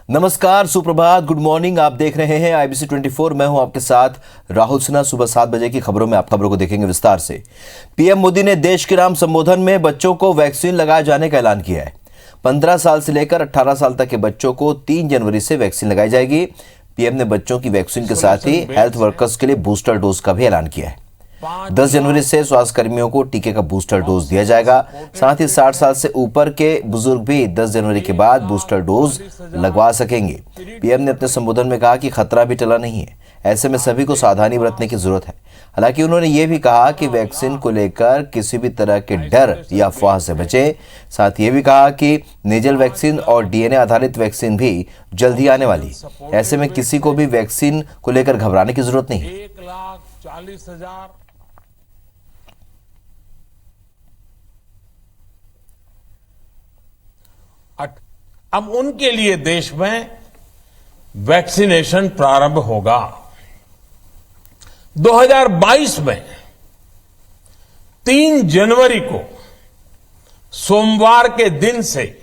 नमस्कार, सुप्रभात, good morning. आप देख रहे हैं IBC 24। मैं हूं आपके साथ राहुल सिन्हा। सुबह 7 बजे की खबरों में आप खबरों को देखेंगे विस्तार से। पीएम मोदी ने देश के नाम संबोधन में बच्चों को वैक्सीन लगाए जाने का ऐलान किया है। 15 साल से लेकर 18 साल तक के बच्चों को 3 जनवरी से वैक्सीन लगाई जाएगी। पीएम ने बच्चों की वैक्सीन के साथ ही हेल्थ वर्कर्स के लिए बूस्टर डोज का भी ऐलान किया है। 10 जनवरी से स्वास्थ्य कर्मियों को टीके का बूस्टर डोज दिया जाएगा। साथ ही 60 साल से ऊपर के बुजुर्ग भी 10 जनवरी के बाद बूस्टर डोज लगवा सकेंगे। पीएम ने अपने संबोधन में कहा कि खतरा भी टला नहीं है, ऐसे में सभी को सावधानी बरतने की जरूरत है। हालांकि उन्होंने ये भी कहा कि वैक्सीन को लेकर किसी भी तरह के डर या अफवाह से बचें। साथ ये भी कहा कि नेजल वैक्सीन और DNA आधारित वैक्सीन भी जल्द ही आने वाली है। ऐसे में किसी को भी वैक्सीन को लेकर घबराने की जरूरत नहीं है। 1,40,000 अब उनके लिए देश में वैक्सीनेशन प्रारंभ होगा। 2022 में 3 जनवरी को सोमवार के दिन से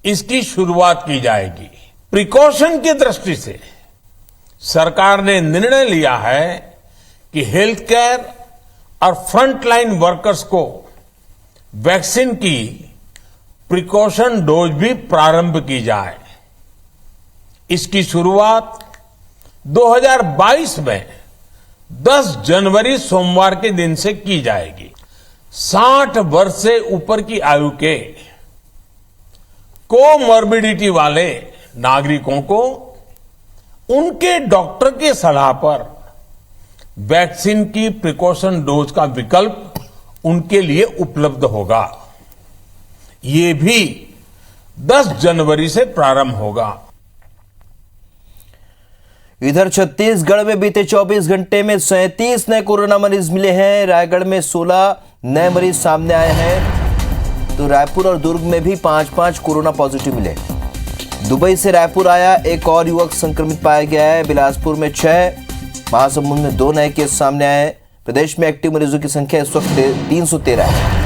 इसकी शुरुआत की जाएगी। प्रिकॉशन की दृष्टि से सरकार ने निर्णय लिया है कि हेल्थ केयर और फ्रंटलाइन वर्कर्स को वैक्सीन की प्रिकॉशन डोज भी प्रारंभ की जाए। इसकी शुरुआत 2022 में 10 जनवरी सोमवार के दिन से की जाएगी। 60 वर्ष से ऊपर की आयु के कोमॉर्बिडिटी वाले नागरिकों को उनके डॉक्टर की सलाह पर वैक्सीन की प्रिकॉशन डोज का विकल्प उनके लिए उपलब्ध होगा। ये भी 10 जनवरी से प्रारंभ होगा। इधर छत्तीसगढ़ में बीते 24 घंटे में 37 नए कोरोना मरीज मिले हैं। रायगढ़ में 16 नए मरीज सामने आए हैं, तो रायपुर और दुर्ग में भी 5-5 कोरोना पॉजिटिव मिले। दुबई से रायपुर आया एक और युवक संक्रमित पाया गया है। बिलासपुर में 6, महासमुंद में 2 नए केस सामने आए हैं। प्रदेश में एक्टिव मरीजों की संख्या इस वक्त 313 है।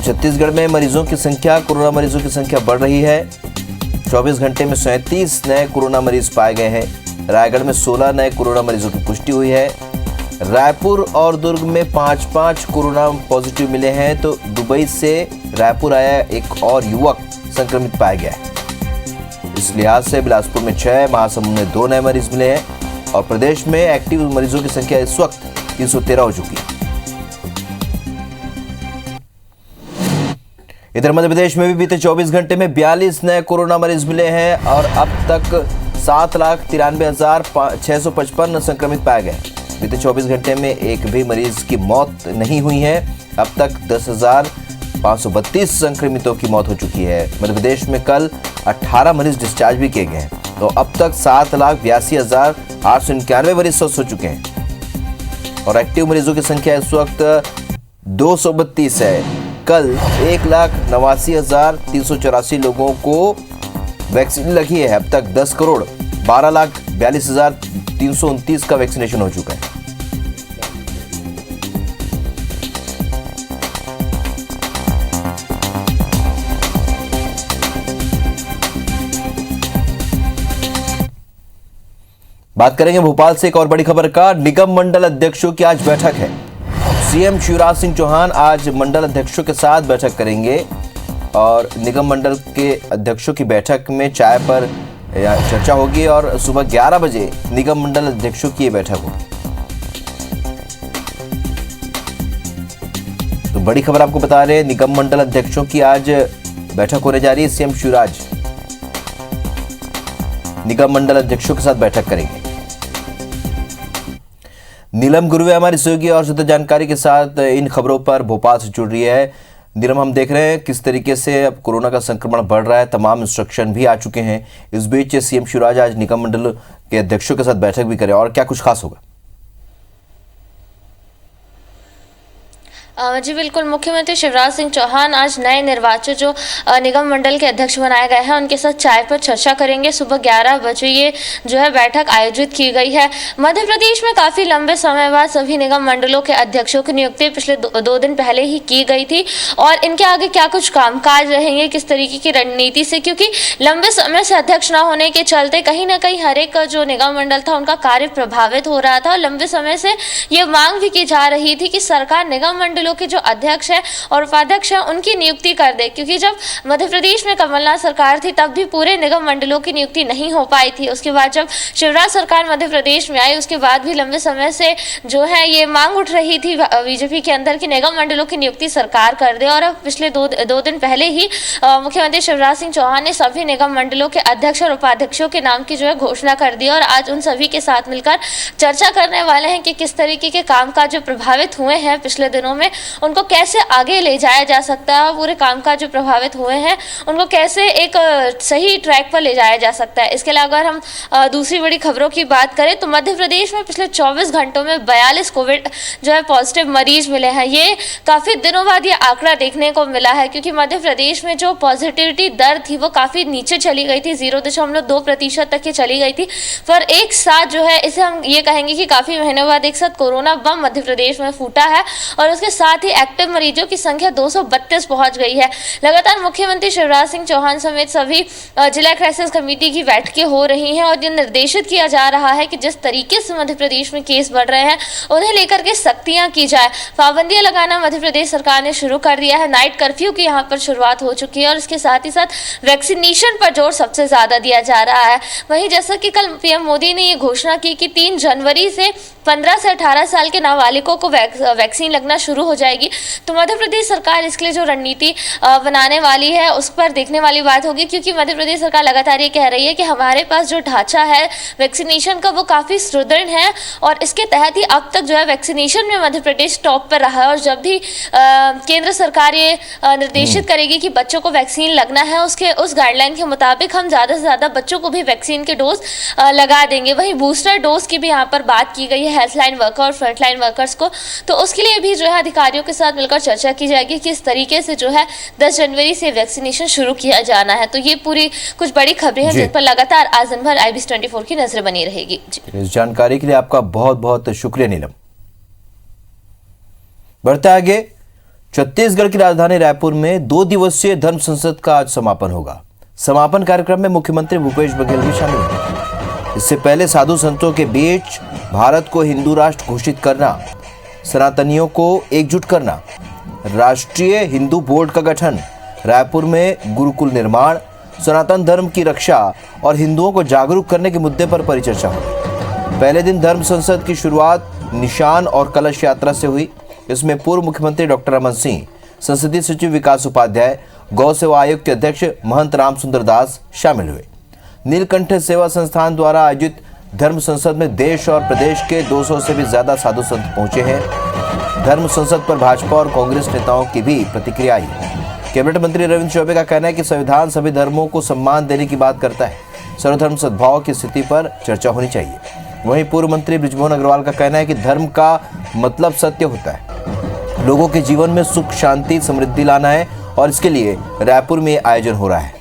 छत्तीसगढ़ में मरीजों की संख्या, कोरोना मरीजों की संख्या बढ़ रही है। 24 घंटे में 37 नए कोरोना मरीज पाए गए हैं। रायगढ़ में 16 नए कोरोना मरीजों की पुष्टि हुई है। रायपुर और दुर्ग में 5-5 कोरोना पॉजिटिव मिले हैं, तो दुबई से रायपुर आया एक और युवक संक्रमित पाया गया है। इस लिहाज से बिलासपुर में 6, महासमुंद में 2 नए मरीज मिले हैं और प्रदेश में एक्टिव मरीजों की संख्या इस वक्त 313 हो चुकी है। इधर मध्य प्रदेश में भी बीते 24 घंटे में 42 नए कोरोना मरीज मिले हैं और अब तक 7,93,655 संक्रमित पाए गए। बीते 24 घंटे में एक भी मरीज की मौत नहीं हुई है। अब तक 10,532 संक्रमितों की मौत हो चुकी है। मध्य प्रदेश में कल 18 मरीज डिस्चार्ज भी किए गए हैं, तो अब तक 7,82,891 मरीज स्वस्थ हो चुके हैं और एक्टिव मरीजों की संख्या इस वक्त 232 है। कल 1,89,384 लोगों को वैक्सीन लगी है। अब तक 10,42,42,329 का वैक्सीनेशन हो चुका है। बात करेंगे भोपाल से एक और बड़ी खबर का। निगम मंडल अध्यक्षों की आज बैठक है। सीएम शिवराज सिंह चौहान आज मंडल अध्यक्षों के साथ बैठक करेंगे और निगम मंडल के अध्यक्षों की बैठक में चाय पर चर्चा होगी और सुबह 11 बजे निगम मंडल अध्यक्षों की बैठक होगी। तो बड़ी खबर आपको बता रहे हैं, निगम मंडल अध्यक्षों की आज बैठक होने जा रही है। सीएम शिवराज निगम मंडल अध्यक्षों के साथ बैठक करेंगे। नीलम गुरुवे हमारी सहयोगी और ज्यादा जानकारी के साथ इन खबरों पर भोपाल से जुड़ रही है। नीलम, हम देख रहे हैं किस तरीके से अब कोरोना का संक्रमण बढ़ रहा है, तमाम इंस्ट्रक्शन भी आ चुके हैं। इस बीच सीएम शिवराज आज निगम मंडल के अध्यक्षों के साथ बैठक भी करें और क्या कुछ खास होगा? जी बिल्कुल, मुख्यमंत्री शिवराज सिंह चौहान आज नए निर्वाचित जो निगम मंडल के अध्यक्ष बनाए गए हैं उनके साथ चाय पर चर्चा करेंगे। सुबह 11 बजे ये जो है बैठक आयोजित की गई है। मध्य प्रदेश में काफ़ी लंबे समय बाद सभी निगम मंडलों के अध्यक्षों की नियुक्ति पिछले दो दिन पहले ही की गई थी और इनके आगे क्या कुछ कामकाज रहेंगे, किस तरीके की रणनीति से, क्योंकि लंबे समय से अध्यक्ष न होने के चलते कहीं ना कहीं हर एक जो निगम मंडल था उनका कार्य प्रभावित हो रहा था और लंबे समय से ये मांग भी की जा रही थी कि सरकार निगम मंडलों के जो अध्यक्ष है और उपाध्यक्ष है उनकी नियुक्ति कर दे, क्योंकि जब मध्य प्रदेश में कमलनाथ सरकार थी तब भी पूरे निगम मंडलों की नियुक्ति नहीं हो पाई थी। उसके बाद जब शिवराज सरकार मध्य प्रदेश में आई उसके बाद भी लंबे समय से जो है ये मांग उठ रही थी बीजेपी के अंदर कि निगम मंडलों की नियुक्ति सरकार कर दे। और अब पिछले दो दिन पहले ही मुख्यमंत्री शिवराज सिंह चौहान ने सभी निगम मंडलों के अध्यक्ष और उपाध्यक्षों के नाम की जो है घोषणा कर दी और आज उन सभी के साथ मिलकर चर्चा करने वाले हैं कि किस तरीके के कामकाज जो प्रभावित हुए हैं पिछले दिनों में उनको कैसे आगे ले जाया जा सकता है, पूरे कामकाज जो प्रभावित हुए हैं उनको कैसे एक सही ट्रैक पर ले जाया जा सकता है। इसके अलावा अगर हम दूसरी बड़ी खबरों की बात करें तो मध्य प्रदेश में पिछले 24 घंटों में 42 कोविड जो है पॉजिटिव मरीज मिले हैं। ये काफ़ी दिनों बाद ये आंकड़ा देखने को मिला है, क्योंकि मध्य प्रदेश में जो पॉजिटिविटी दर थी वो काफ़ी नीचे चली गई थी, 0.2% तक ये चली गई थी। पर एक साथ जो है इसे हम ये कहेंगे कि काफ़ी महीनों बाद एक साथ कोरोना बम मध्य प्रदेश में फूटा है और उसके साथ ही एक्टिव मरीजों की संख्या 232 पहुंच गई है। लगातार मुख्यमंत्री शिवराज सिंह चौहान समेत सभी जिला क्राइसिस कमेटी की बैठकें हो रही हैं और ये निर्देशित किया जा रहा है कि जिस तरीके से मध्य प्रदेश में केस बढ़ रहे हैं उन्हें लेकर के सख्तियां की जाए। पाबंदियां लगाना मध्य प्रदेश सरकार ने शुरू कर दिया है, नाइट कर्फ्यू की यहाँ पर शुरुआत हो चुकी है और इसके साथ ही साथ वैक्सीनेशन पर जोर सबसे ज्यादा दिया जा रहा है। वहीं जैसा कि कल पीएम मोदी ने ये घोषणा की कि 3 जनवरी से 15 से 18 साल के नाबालिगों को वैक्सीन लगना शुरू हो जाएगी, तो मध्य प्रदेश सरकार इसके लिए जो रणनीति बनाने वाली है उस पर देखने वाली बात होगी, क्योंकि मध्य प्रदेश सरकार लगातार ये कह रही है कि हमारे पास जो ढांचा है वैक्सीनेशन का वो काफ़ी सुदृढ़ है और इसके तहत ही अब तक जो है वैक्सीनेशन में मध्य प्रदेश टॉप पर रहा है। और जब भी केंद्र सरकार ये निर्देशित करेगी कि बच्चों को वैक्सीन लगना है उस गाइडलाइन के मुताबिक हम ज़्यादा से ज़्यादा बच्चों को भी वैक्सीन के डोज लगा देंगे। वहीं बूस्टर डोज की भी यहाँ पर बात की गई है हेल्थलाइन वर्कर और फ्रंटलाइन वर्कर्स को, तो उसके लिए भी जो है अधिकारियों के साथ मिलकर चर्चा की जाएगी कि किस तरीके से जो है 10 जनवरी से वैक्सीनेशन शुरू किया जाना है। तो ये पूरी कुछ बड़ी खबरें हैं जिन पर लगातार आज दिन भर IBC 24 की नजर बनी रहेगी। इस जानकारी के लिए आपका बहुत बहुत शुक्रिया नीलम। बढ़ते आगे, छत्तीसगढ़ की राजधानी रायपुर में 2 दिवसीय धर्म संसद का आज समापन होगा। समापन कार्यक्रम में मुख्यमंत्री भूपेश बघेल भी शामिल होंगे। इससे पहले साधु संतों के बीच भारत को हिंदू राष्ट्र घोषित करना, सनातनियों को एकजुट करना, राष्ट्रीय हिंदू बोर्ड का गठन, रायपुर में गुरुकुल निर्माण, सनातन धर्म की रक्षा और हिंदुओं को जागरूक करने के मुद्दे पर परिचर्चा हुई। पहले दिन धर्म संसद की शुरुआत निशान और कलश यात्रा से हुई। इसमें पूर्व मुख्यमंत्री डॉक्टर रमन सिंह, संसदीय सचिव विकास उपाध्याय, गौ सेवा आयोग के अध्यक्ष महंत राम सुंदर दास शामिल हुए। नीलकंठ सेवा संस्थान द्वारा आयोजित धर्म संसद में देश और प्रदेश के 200 से भी ज्यादा साधु संत पहुंचे हैं। धर्म संसद पर भाजपा और कांग्रेस नेताओं की भी प्रतिक्रिया आई। कैबिनेट मंत्री रविंद्र चौबे का कहना है कि संविधान सभी धर्मों को सम्मान देने की बात करता है, सर्वधर्म सद्भाव की स्थिति पर चर्चा होनी चाहिए। वहीं पूर्व मंत्री बृजमोहन अग्रवाल का कहना है कि धर्म का मतलब सत्य होता है, लोगों के जीवन में सुख, शांति, समृद्धि लाना है और इसके लिए रायपुर में आयोजन हो रहा है।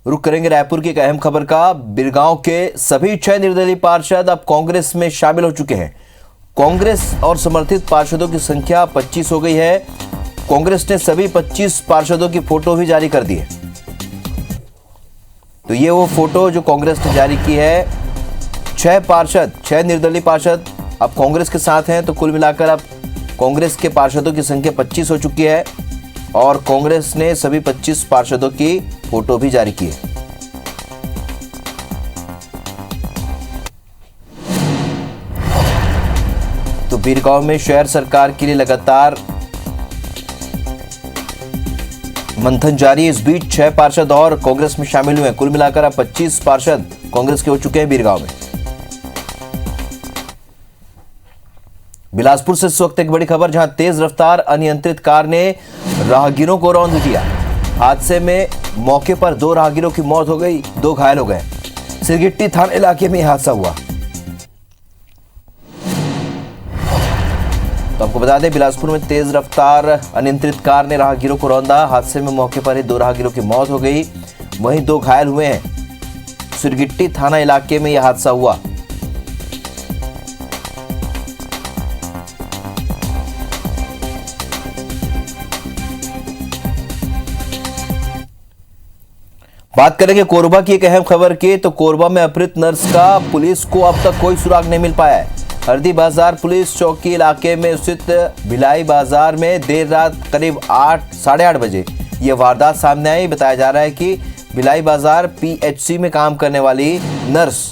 रुक करेंगे रायपुर की एक अहम खबर का। बिरगांव के सभी 6 निर्दलीय पार्षद अब कांग्रेस में शामिल हो चुके हैं। कांग्रेस और समर्थित पार्षदों की संख्या 25 हो गई है। कांग्रेस ने सभी 25 पार्षदों की फोटो भी जारी कर दी है। तो ये वो फोटो जो कांग्रेस ने जारी की है। 6 निर्दलीय पार्षद अब कांग्रेस के साथ हैं, तो कुल मिलाकर अब कांग्रेस के पार्षदों की संख्या 25 हो चुकी है और कांग्रेस ने सभी 25 पार्षदों की फोटो भी जारी की है। तो बीरगांव में शहर सरकार के लिए लगातार मंथन जारी। इस बीच 6 पार्षद और कांग्रेस में शामिल हुए हैं। कुल मिलाकर अब 25 पार्षद कांग्रेस के हो चुके हैं बीरगांव में। बिलासपुर से इस वक्त एक बड़ी खबर, जहां तेज रफ्तार अनियंत्रित कार ने राहगीरों को रौंद दिया। हादसे में मौके पर 2 राहगीरों की मौत हो गई, 2 घायल हो गए। सिरगिट्टी थाना इलाके में हादसा हुआ। तो आपको बता दें, बिलासपुर में तेज रफ्तार अनियंत्रित कार ने राहगीरों को रौंदा। हादसे में मौके पर ही 2 राहगीरों की मौत हो गई, वहीं 2 घायल हुए हैं। सुरगिट्टी थाना इलाके में यह हादसा हुआ। बात करेंगे कोरबा की एक अहम खबर की, तो कोरबा में अपहृत नर्स का पुलिस को अब तक कोई सुराग नहीं मिल पाया है। हरदी बाजार पुलिस चौकी इलाके में स्थित भिलाई बाजार में देर रात करीब 8-8:30 बजे यह वारदात सामने आई। बताया जा रहा है कि भिलाई बाजार पीएचसी में काम करने वाली नर्स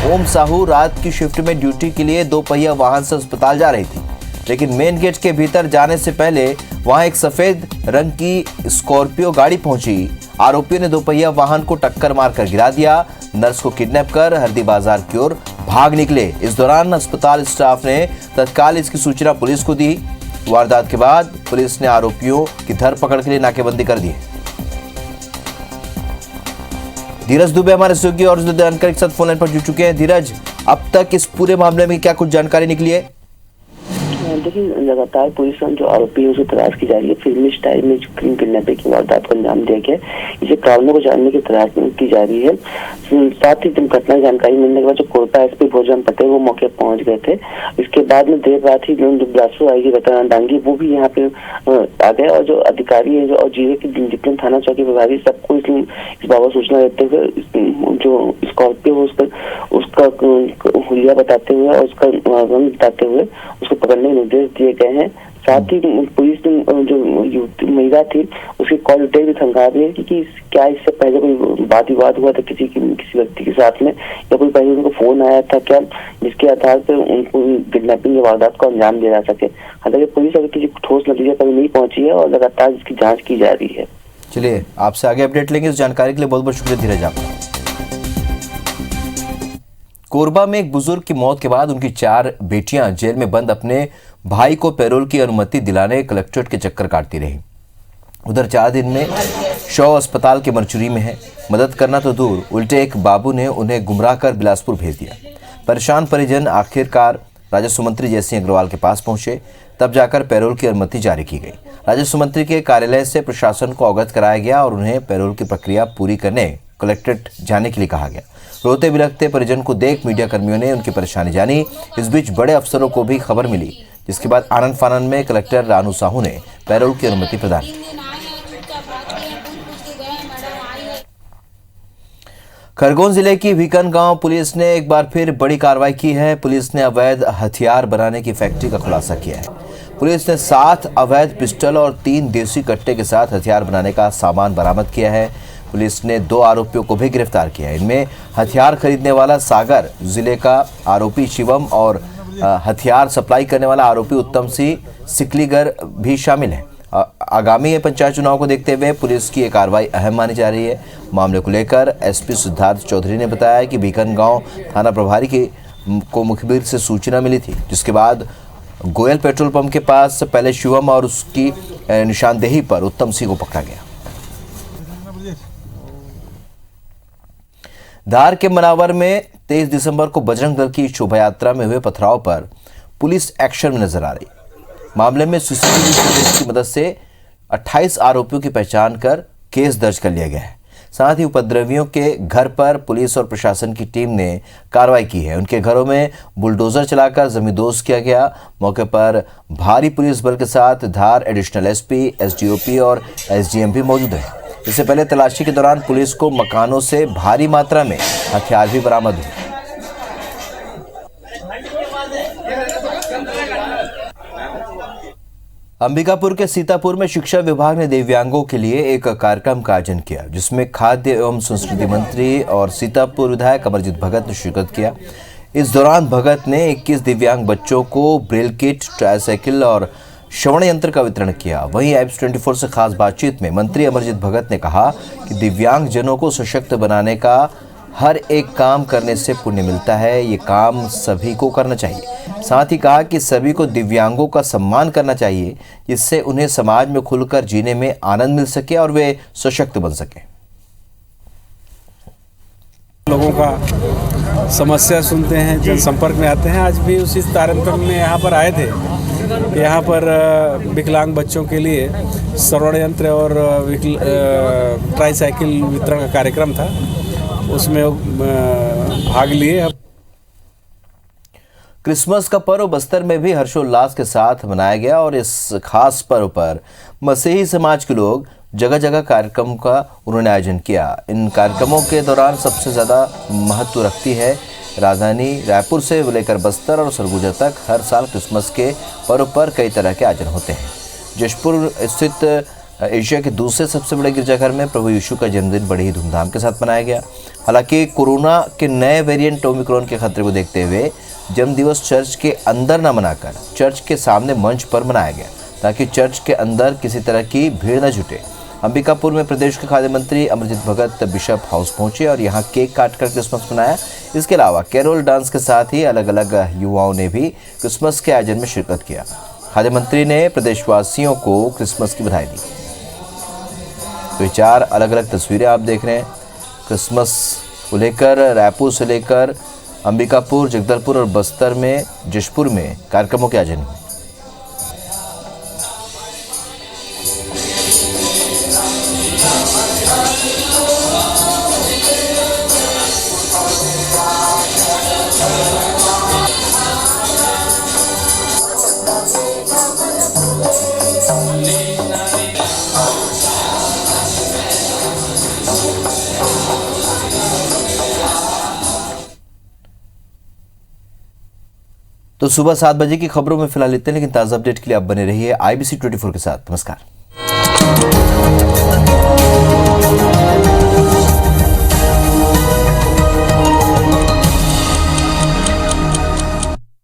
ओम साहू रात की शिफ्ट में ड्यूटी के लिए 2 पहिया वाहन से अस्पताल जा रही थी, लेकिन मेन गेट के भीतर जाने से पहले वहां एक सफेद रंग की स्कॉर्पियो गाड़ी पहुंची। आरोपियों ने 2 पहिया वाहन को टक्कर मारकर गिरा दिया। नर्स को किडनैप कर हरदी बाजार की ओर भाग निकले। इस दौरान अस्पताल स्टाफ ने तत्काल इसकी सूचना पुलिस को दी। वारदात के बाद पुलिस ने आरोपियों की धरपकड़ के लिए नाकेबंदी कर दी है। धीरज दुबे हमारे सहयोगी और जानकारी के साथ फोन लाइन पर जुड़ चुके हैं। धीरज, अब तक इस पूरे मामले में क्या कुछ जानकारी निकली है? देखिए, लगातार पुलिस जो आरोपी है उसे तलाश की जा रही है। फिल्मी स्टाइल में जो किडनैपिंग की वारदात को अंजाम दिया गया, इसे कारणों को जानने की तलाश की जा रही है। साथ ही घटना की जानकारी मिलने के बाद जो कोरबा एसपी भोजन पटेल वो मौके पर पहुंच गए थे। इसके बाद में देर रात ही बिलासपुर आईजी रतन डांगी वो भी यहाँ पे आ गए, और जो अधिकारी है और जिले के जितने थाना चौकी प्रभारी सबको इस बाबत सूचना देते हुए जो स्कॉर्पियो उसका हुलिया बताते हुए और उसका रंग बताते हुए उसको पकड़ने के निर्देश दिए गए हैं। साथ ही पुलिस ने जो महिला थी उसकी कॉल डिटेल भी खंगाल रही है कि क्या इससे पहले कोई वाद विवाद हुआ था किसी व्यक्ति के साथ में, या कोई पहले उनको फोन आया था क्या, जिसके आधार पर उनको किडनैपिंग की वारदात को अंजाम दिया जा सके। हालांकि पुलिस अभी किसी ठोस नतीजे पर नहीं पहुंची है और लगातार इसकी जाँच की जा रही है। चलिए, आपसे आगे अपडेट लेंगे। इस जानकारी के लिए बहुत बहुत शुक्रिया धीरज आपका। कोरबा में एक बुजुर्ग की मौत के बाद उनकी 4 बेटियां जेल में बंद अपने भाई को पैरोल की अनुमति दिलाने कलेक्ट्रेट के चक्कर काटती रही। उधर 4 दिन में शव अस्पताल के मरचुरी में है। मदद करना तो दूर, उल्टे एक बाबू ने उन्हें गुमराह कर बिलासपुर भेज दिया। परेशान परिजन आखिरकार राजस्व मंत्री जयसिंह अग्रवाल के पास पहुंचे, तब जाकर पैरोल की अनुमति जारी की गई। राजस्व मंत्री के कार्यालय से प्रशासन को अवगत कराया गया और उन्हें पैरोल की प्रक्रिया पूरी करने कलेक्ट्रेट जाने के लिए कहा गया। रोते बिलखते परिजन को देख मीडिया कर्मियों ने उनकी परेशानी जानी। इस बीच बड़े अफसरों को भी खबर मिली, जिसके बाद आनंद फानन में कलेक्टर रानू साहू ने पैरोल की अनुमति प्रदान की। खरगोन जिले की भीकन गांव पुलिस ने एक बार फिर बड़ी कार्रवाई की है। पुलिस ने अवैध हथियार बनाने की फैक्ट्री का खुलासा किया है। पुलिस ने 7 अवैध पिस्टल और 3 देसी कट्टे के साथ हथियार बनाने का सामान बरामद किया है। पुलिस ने 2 आरोपियों को भी गिरफ्तार किया है। इनमें हथियार खरीदने वाला सागर जिले का आरोपी शिवम और हथियार सप्लाई करने वाला आरोपी उत्तम सिंह सिकलीगर भी शामिल है। आगामी पंचायत चुनाव को देखते हुए पुलिस की ये कार्रवाई अहम मानी जा रही है। मामले को लेकर एसपी सिद्धार्थ चौधरी ने बताया कि भीकन गांव थाना प्रभारी को मुखबिर से सूचना मिली थी, जिसके बाद गोयल पेट्रोल पंप के पास पहले शिवम और उसकी निशानदेही पर उत्तम सिंह को पकड़ा गया। धार के मनावर में 23 दिसंबर को बजरंग दल की शोभा यात्रा में हुए पथराव पर पुलिस एक्शन में नजर आ रही। मामले में सीसीटीवी फुटेज की मदद से 28 आरोपियों की पहचान कर केस दर्ज कर लिया गया है। साथ ही उपद्रवियों के घर पर पुलिस और प्रशासन की टीम ने कार्रवाई की है। उनके घरों में बुलडोजर चलाकर जमींदोज किया गया। मौके पर भारी पुलिस बल के साथ धार एडिशनल एसपी, एसडीओपी और एसडीएम भी मौजूद है। इससे पहले तलाशी के दौरान पुलिस को मकानों से भारी मात्रा में हथियार भी बरामद हुए। अंबिकापुर के सीतापुर में शिक्षा विभाग ने दिव्यांगों के लिए एक कार्यक्रम का आयोजन किया, जिसमें खाद्य एवं संस्कृति मंत्री और सीतापुर विधायक अमरजीत भगत ने शिरकत किया। इस दौरान भगत ने 21 दिव्यांग बच्चों को ब्रेल किट, ट्राइसाइकिल और श्रवण यंत्र का वितरण किया। वहीं IBC24 से खास बातचीत में मंत्री अमरजीत भगत ने कहा कि दिव्यांग जनों को सशक्त बनाने का हर एक काम करने से पुण्य मिलता है। ये काम सभी को करना चाहिए। साथ ही कहा कि सभी को दिव्यांगों का सम्मान करना चाहिए, जिससे उन्हें समाज में खुलकर जीने में आनंद मिल सके और वे सशक्त बन सके। लोगों का समस्या सुनते हैं, जनसंपर्क में आते हैं। आज भी उसी तारतम्य में यहाँ पर आए थे यहाँ पर विकलांग बच्चों के लिए श्रवण यंत्र और ट्राईसाइकिल वितरण का कार्यक्रम था, उसमें भाग लिए। क्रिसमस का पर्व बस्तर में भी हर्षोल्लास के साथ मनाया गया और इस खास पर्व पर मसीही समाज के लोग जगह जगह कार्यक्रम का उन्होंने आयोजन किया। इन कार्यक्रमों के दौरान सबसे ज़्यादा महत्व रखती है राजधानी रायपुर से लेकर बस्तर और सरगुजा तक हर साल क्रिसमस के पर्व पर कई तरह के आयोजन होते हैं। जशपुर स्थित एशिया के दूसरे सबसे बड़े गिरजाघर में प्रभु यीशु का जन्मदिन बड़ी ही धूमधाम के साथ मनाया गया। हालांकि कोरोना के नए वेरिएंट ओमिक्रॉन के खतरे को देखते हुए जन्मदिवस चर्च के अंदर न मनाकर चर्च के सामने मंच पर मनाया गया, ताकि चर्च के अंदर किसी तरह की भीड़ न जुटे। अंबिकापुर में प्रदेश के खाद्य मंत्री अमरजीत भगत बिशप हाउस पहुंचे और यहां केक काटकर क्रिसमस मनाया। इसके अलावा कैरोल डांस के साथ ही अलग अलग युवाओं ने भी क्रिसमस के आयोजन में शिरकत किया। खाद्य मंत्री ने प्रदेशवासियों को क्रिसमस की बधाई दी। तो ये 4 अलग अलग तस्वीरें आप देख रहे हैं क्रिसमस को लेकर। रायपुर से लेकर अंबिकापुर, जगदलपुर और बस्तर में, जशपुर में कार्यक्रमों के आयोजन हुए। तो सुबह 7 बजे की खबरों में फिलहाल इतने, लेकिन ताज़ा अपडेट के लिए आप बने रहिए IBC 24 के साथ। नमस्कार।